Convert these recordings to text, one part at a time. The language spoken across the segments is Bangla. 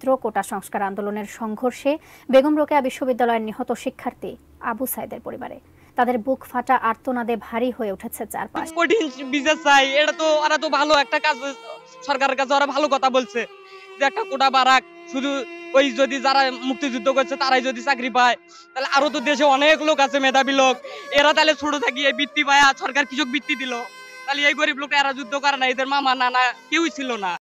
চিত্র কোটা সংস্কার আন্দোলনের সংঘর্ষে বেগম রোকেয়া বিশ্ববিদ্যালয়ের নিহত শিক্ষার্থী আবু সাইদের পরিবারে তাদের বুক ফাটা আর্তনাদে ভারী হয়ে উঠেছে চারপাশ। কঠিন বিচার চাই, এটা তো ওরা তো ভালো একটা কাজ, সরকারের কাছে ওরা ভালো কথা বলছে যে একটা কোটা বারাক, শুধু ওই যদি যারা মুক্তিযুদ্ধ করছে তারাই যদি চাকরি পায়, তাহলে আরো তো দেশে অনেক লোক আছে মেধাবী লোক, এরা তাহলে ছোট থাকি এই বৃত্তি পায়, সরকার কৃষক বৃত্তি দিল, তাহলে এই গরিব লোকটা এরা যুদ্ধ করে না, এদের মামা নানা কেউই ছিল না।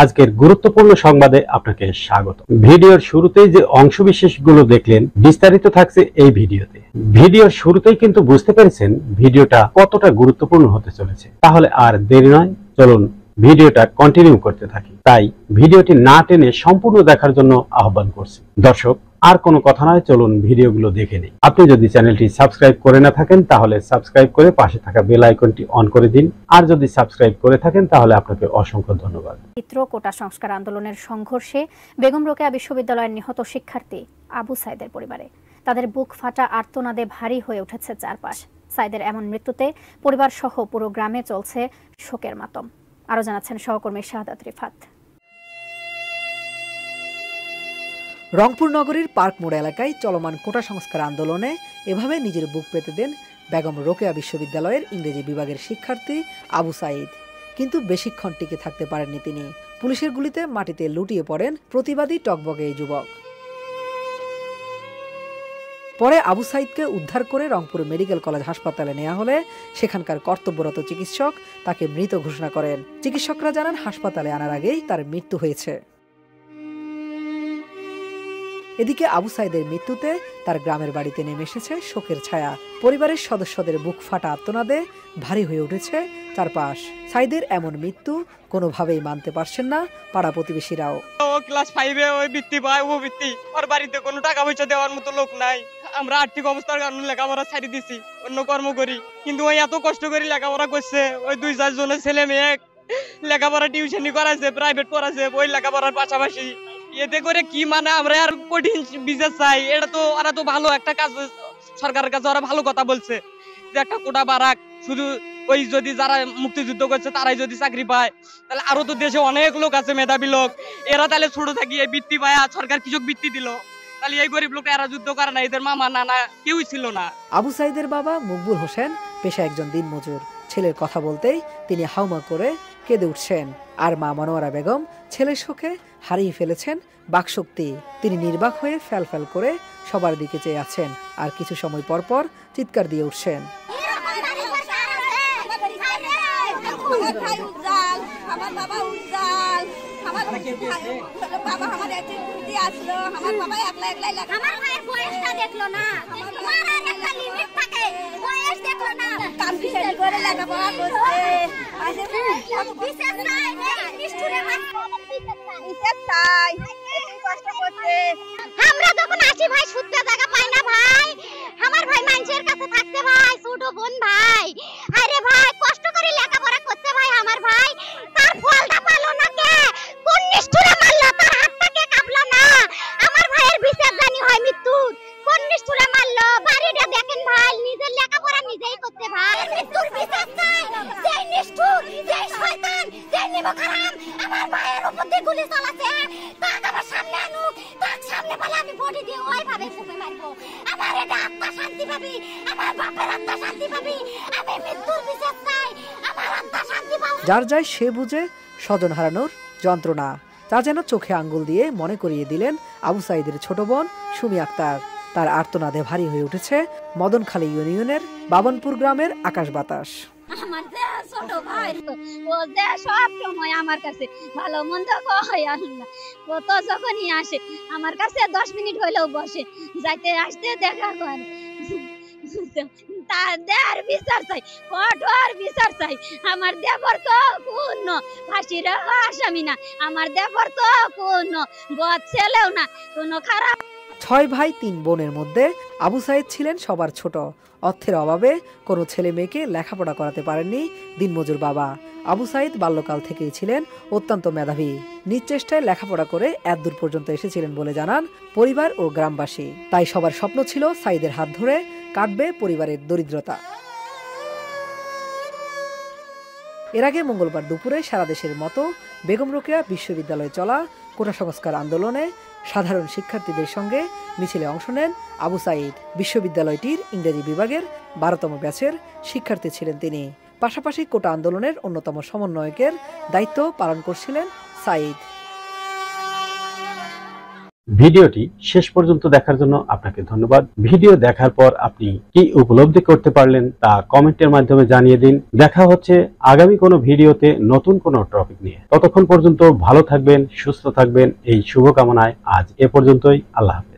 আজকের গুরুত্বপূর্ণ সংবাদে আপনাকে স্বাগত। ভিডিওর শুরুতেই যে অংশবিশেষগুলো দেখলেন বিস্তারিত থাকছে এই ভিডিওতে। ভিডিওর শুরুতেই কিন্তু বুঝতে পেরেছেন ভিডিওটা কতটা গুরুত্বপূর্ণ হতে চলেছে। তাহলে আর দেরি নয়, চলুন ভিডিওটা কন্টিনিউ করতে থাকি। তাই ভিডিওটি না টেনে সম্পূর্ণ দেখার জন্য আহ্বান করছি। দর্শক, আর কোনো কথা নয়, চলুন ভিডিওগুলো দেখে নিই। আপনি যদি চ্যানেলটি সাবস্ক্রাইব করে না থাকেন তাহলে সাবস্ক্রাইব করে পাশে থাকা বেল আইকনটি অন করে দিন, আর যদি সাবস্ক্রাইব করে থাকেন তাহলে আপনাকে অসংখ্য ধন্যবাদ। চিত্র কোটা সংস্কার আন্দোলনের সংঘর্ষে বেগম রোকেয়া বিশ্ববিদ্যালয়ের নিহত শিক্ষার্থী আবু সাইদের পরিবারে তাদের বুক ফাটা আর্তনাদে ভারী হয়ে উঠেছে চারপাশ। সাইদের এমন মৃত্যুতে পরিবার সহ পুরো গ্রামে চলছে শোকের মাতম। আরো জানাচ্ছেন সহকর্মী শাহাদাত রিফাত। রংপুর নগরীর পার্ক মোড় এলাকায় চলমান কোটা সংস্কার আন্দোলনে এভাবে নিজের বুক পেতে দেন বেগম রোকেয়া বিশ্ববিদ্যালয়ের ইংরেজি বিভাগের শিক্ষার্থী আবু সাইদ। কিন্তু বেশিক্ষণ টিকে থাকতে পারেননি তিনি। পুলিশের গুলিতে মাটিতে লুটিয়ে পড়েন প্রতিবাদী টকবকে এই যুবক। পরে আবু সাইদকে উদ্ধার করে রংপুর মেডিকেল কলেজ হাসপাতালে নেওয়া হলে সেখানকার কর্তব্যরত চিকিৎসক তাকে মৃত ঘোষণা করেন। চিকিৎসকরা জানান হাসপাতালে আনার আগেই তার মৃত্যু হয়েছে। এদিকে আবু সাইদের মৃত্যুতে তার গ্রামের বাড়িতে নেমে এসেছে শোকের ছায়া। পরিবারের সদস্যদের বুক ফাটা আর্তনাদে ভারী হয়ে উঠেছে চারপাশ। সাইদের এমন মৃত্যু কোনোভাবেই মানতে পারছেন না পাড়া প্রতিবেশীরাও। ও ক্লাস 5-এ ওই বৃত্তি পায়, ও বৃত্তি, ওর বাড়িতে কোনো টাকা পয়সা দেওয়ার মতো লোক নাই। আমরা আর্থিক অবস্থার কারণে লেখাপড়া ছাড়ি দিছি, অন্য কর্ম করি, কিন্তু ওই এত কষ্ট করে লেখাপড়া করছে, ওই 2-4 জনের ছেলে মেয়ে লেখাপড়া টিউশনি করাইছে, প্রাইভেট পড়াইছে, ওই লেখাপড়ার পাশাপাশি। এতে করে কি মানে আমরা আর কঠিন বিচার চাই, এটা তো ওরা তো ভালো একটা কাজ, সরকারের কাছে ওরা ভালো কথা বলছে যে একটা কোটা বারাক, শুধু ওই যদি যারা মুক্তিযুদ্ধ করছে তারাই যদি চাকরি পায়, তাহলে আরো তো দেশে অনেক লোক আছে মেধাবী লোক, এরা তাহলে ছোট থাকি এই বৃত্তি পায়, সরকার কৃষক বৃত্তি দিল, তাহলে এই গরিব লোকটা এরা যুদ্ধ করে না, এদের মামা নানা কেউই ছিল না। আবু সাইদের বাবা মকবুল হোসেন পেশা একজন দিনমজুর। ছেলের কথা বলতেই তিনি হাউমা করে কেঁদে উঠছেন। আর মা মনোয়ারা বেগম ছেলের শোকে হারিয়ে ফেলেছেন বাকশক্তি। তিনি নির্বাক হয়ে ফ্যাল করে সবার দিকে চেয়ে আছেন, আর কিছু সময় পর পর চিৎকার দিয়ে উঠছেন। আমরা যখন আসি ভাই শুতে জায়গা পাই না ভাই, আমার ভাই মানুষের কাছে থাকতে ভাই, ছোট বোন ভাই, আরে ভাই কষ্ট করে লেখাপড়া করতে ভাই, আমার ভাই তার ফলটা পেলো না, কে কোন নিষ্ঠুরে মারলো, তার হাতটা কে কাঁপলো না, আমার ভাইয়ের বিচার জানি হয় মৃত্যু, কোন নিষ্ঠুরে মারলো, বাড়িটা দেখেন ভাই, নিজের লেখাপড়া নিজেই করতে ভাই, মৃত্যুর বিচার চাই, যেই নিষ্ঠুর, যেই শয়তান, যেই নিমকহারাম আমার ভাইয়ের উপর দিয়ে গুলি চালাচ্ছে, তাকে আমার সামনে আনুক, তার সামনে বলে আমি বডি দিয়ে ওইভাবে ফুঁপে মারবো, আমার এটা আত্মা শান্তি পাবি, আমার বাপের আত্মা শান্তি পাবি, আমি মৃত্যুর বিচার চাই, আমার আত্মা শান্তি পাবি। যার যায় সে বুঝে স্বজন হারানোর যন্ত্রণা, তা যেন চোখে আঙ্গুল দিয়ে মনে করিয়ে দিলেন আবু সাইদের ছোট বোন সুমি আক্তার। তার আর্তনাদে ভারী হয়ে উঠেছে মদনখালী ইউনিয়নের বাবনপুর গ্রামের আকাশ বাতাস। আমার যে ছোট ভাই, ও যে সব সময় আমার কাছে ভালো মন্দ কয়, আল্লাহ ও তো যখনই আসে আমার কাছে 10 মিনিট হইলেও বসে, যাইতে আসতে দেখা করে, তার বিচার চাই, কঠোর বিচার চাই, আমার দেবর তো কোন ফাঁসির আসামি না, আমার দেবর তো কোন বদ ছেলেও না, কোন খারাপ। 6 ভাই 3 বোনের মধ্যে আবু সাইদ ছিলেন সবার ছোট। অর্থের অভাবে কোনো ছেলে মেয়েকে লেখাপড়া করাতে পারেননি দিনমজুর বাবা। আবু সাইদ বাল্যকাল থেকেই ছিলেন অত্যন্ত মেধাবী। নিজ চেষ্টায় লেখাপড়া করে এতদূর পর্যন্ত এসেছিলেন বলে জানান পরিবার ও গ্রামবাসী। তাই সবার স্বপ্ন ছিল সাইদের হাত ধরে কাটবে পরিবারের দরিদ্রতা। এর আগে মঙ্গলবার দুপুরে সারা দেশের মতো বেগম রোকেয়া বিশ্ববিদ্যালয়ে চলা কোটা সংস্কার আন্দোলনে সাধারণ শিক্ষার্থীদের সঙ্গে মিছিলে অংশ নেন আবু সাঈদ। বিশ্ববিদ্যালয়টির ইংরেজি বিভাগের 12তম ব্যাচের শিক্ষার্থী ছিলেন তিনি। পাশাপাশি কোটা আন্দোলনের অন্যতম সমন্বয়কের দায়িত্ব পালন করছিলেন সাঈদ। ভিডিওটি শেষ পর্যন্ত দেখার জন্য আপনাকে ধন্যবাদ। ভিডিও দেখার পর আপনি কি উপলব্ধি করতে পারলেন তা কমেন্টের মাধ্যমে জানিয়ে দিন। দেখা হচ্ছে আগামী কোনো ভিডিওতে নতুন কোনো টপিক নিয়ে। ততক্ষণ পর্যন্ত ভালো থাকবেন, সুস্থ থাকবেন এই শুভকামনায় আজ এ পর্যন্তই। আল্লাহ হাফেজ।